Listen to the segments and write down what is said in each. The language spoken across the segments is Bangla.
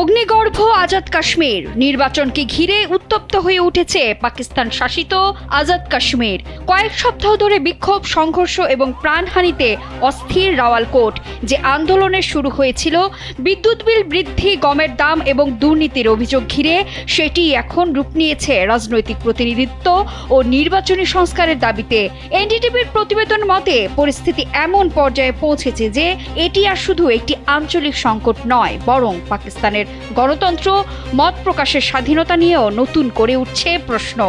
অগ্নিগর্ভ আজাদ কাশ্মীর নির্বাচনকে ঘিরে উত্তপ্ত হয়ে উঠেছে পাকিস্তান শাসিত আজাদ কাশ্মীর। কয়েক সপ্তাহ ধরে বিক্ষোভ, সংঘর্ষ এবং প্রাণহানিতে অস্থির রাওয়ালকোট। যে আন্দোলনের শুরু হয়েছিল বিদ্যুৎ বিল বৃদ্ধি, গমের দাম এবং দুর্নীতির অভিযোগ ঘিরে, সেটি এখন রূপ নিয়েছে রাজনৈতিক প্রতিনিধিত্ব ও নির্বাচনী সংস্কারের দাবিতে। এনডিটিভির প্রতিবেদন মতে পরিস্থিতি এমন পর্যায়ে পৌঁছেছে যে এটি আর শুধু একটি আঞ্চলিক সংকট নয়, বরং পাকিস্তানের গণতন্ত্র, মত প্রকাশের স্বাধীনতা নিয়েও নতুন করে উঠছে প্রশ্ন।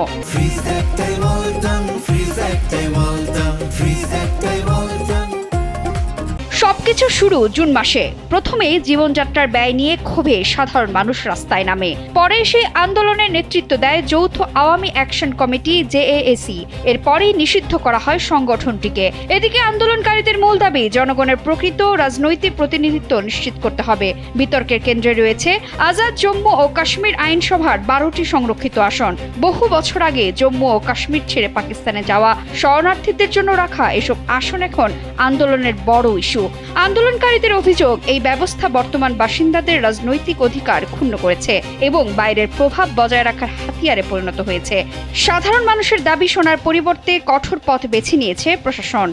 সবকিছু শুরু জুন মাসে। প্রথমে জীবনযাত্রার ব্যয় নিয়ে ক্ষোভে সাধারণ মানুষ রাস্তায় নামে। পরে সেই আন্দোলনের নেতৃত্ব দেয় যৌথ আওয়ামী অ্যাকশন কমিটি জেএএসি। এরপরেই নিষিদ্ধ করা হয় সংগঠনটিকে। এদিকে আন্দোলনকারীদের মূল দাবি জনগণের প্রকৃত রাজনৈতিক প্রতিনিধিত্ব নিশ্চিত করতে হবে। বিতর্কের কেন্দ্রে রয়েছে আজাদ জম্মু ও কাশ্মীর আইনসভার 12টি সংরক্ষিত আসন। বহু বছর আগে জম্মু ও কাশ্মীর ছেড়ে পাকিস্তানে যাওয়া শরণার্থীদের জন্য রাখা এসব আসন এখন আন্দোলনের বড় ইস্যু। আন্দোলনকারীদের অভিযোগ, এই ব্যবস্থা বর্তমান বাসিন্দাদের রাজনৈতিক অধিকার ক্ষুণ্ণ করেছে এবং বাইরের প্রভাব বজায় রাখার হাতিয়ারে পরিণত হয়েছে। সাধারণ মানুষের দাবি শোনার পরিবর্তে কঠোর পথ বেছে নিয়েছে প্রশাসন।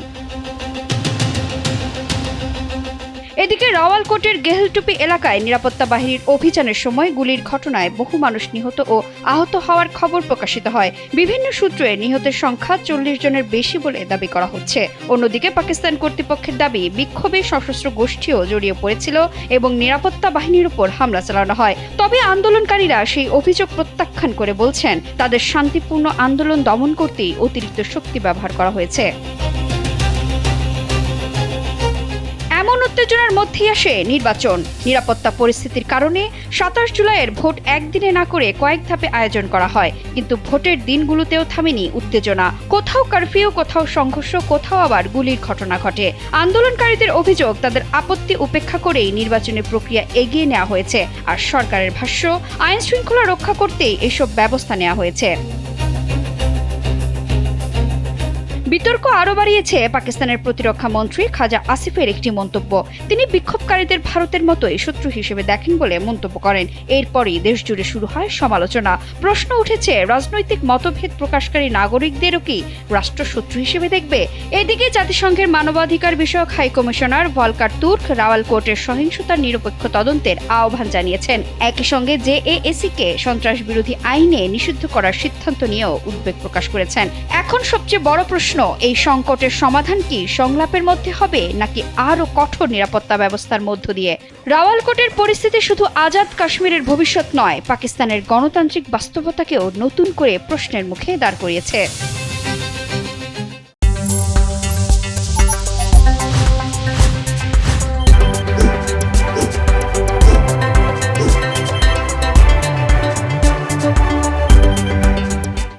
এদিকে রাওয়ালকোটের গেহেলটুপি এলাকায় নিরাপত্তা বাহিনীর অভিযানের সময় গুলির ঘটনায় বহু মানুষ নিহত ও আহত হওয়ার খবর প্রকাশিত হয়। বিভিন্ন সূত্রে নিহতের সংখ্যা 40 জনের বেশি বলে দাবি করা হচ্ছে। অন্যদিকে পাকিস্তান কর্তৃপক্ষের দাবি বিক্ষোভে সশস্ত্র গোষ্ঠীও জড়িয়ে পড়েছিল এবং নিরাপত্তা বাহিনীর উপর হামলা চালানো হয়। তবে আন্দোলনকারীরা সেই অভিযোগ প্রত্যাখ্যান করে বলছেন তাদের শান্তিপূর্ণ আন্দোলন দমন করতেই অতিরিক্ত শক্তি ব্যবহার করা হয়েছে। এমন উত্তেজনার মধ্যেই আসে নির্বাচন। নিরাপত্তা পরিস্থিতির কারণে 27 জুলাইয়ের ভোট একদিনে না করে কয়েক ধাপে আয়োজন করা হয়, কিন্তু ভোটের দিনগুলোতেও থামেনি উত্তেজনা। কোথাও কারফিউ, কোথাও সংঘর্ষ, কোথাও আবার গুলির ঘটনা ঘটে। আন্দোলনকারীদের অভিযোগ, তাদের আপত্তি উপেক্ষা করেই নির্বাচনী প্রক্রিয়া এগিয়ে নেওয়া হয়েছে। আর সরকারের ভাষ্য, আইন শৃঙ্খলা রক্ষা করতেই এসব ব্যবস্থা নেওয়া হয়েছে। বিতর্ক আরও বাড়িয়েছে পাকিস্তানের প্রতিরক্ষা মন্ত্রী খাজা আসিফের একটি মন্তব্য। তিনি বিক্ষোভকারীদের ভারতের মতোই শত্রু হিসেবে দেখেন বলে মন্তব্য করেন। এরপরই দেশজুড়ে শুরু হয় সমালোচনা। প্রশ্ন উঠেছে, রাজনৈতিক মতভেদ প্রকাশকারী নাগরিকদেরও কি রাষ্ট্রশত্রু হিসেবে দেখবে? এদিকে জাতিসংঘের মানবাধিকার বিষয়ক হাই কমিশনার ভলকার তুর্ক রাওয়ালকোটের সহিংসতার নিরপেক্ষ তদন্তের আহ্বান জানিয়েছেন। একই সঙ্গে জেএএসি-কে সন্ত্রাস বিরোধী আইনে নিষিদ্ধ করার সিদ্ধান্ত নিয়েও উদ্বেগ প্রকাশ করেছেন। এখন সবচেয়ে বড় প্রশ্ন, এই সংকটের সমাধান কি সংলাপের মধ্যে হবে নাকি আরও কঠোর নিরাপত্তা ব্যবস্থার মধ্য দিয়ে? রাওয়ালকোটের পরিস্থিতি শুধু আজাদ কাশ্মীরের ভবিষ্যৎ নয়, পাকিস্তানের গণতান্ত্রিক বাস্তবতাকেও নতুন করে প্রশ্নের মুখে দাঁড় করিয়েছে।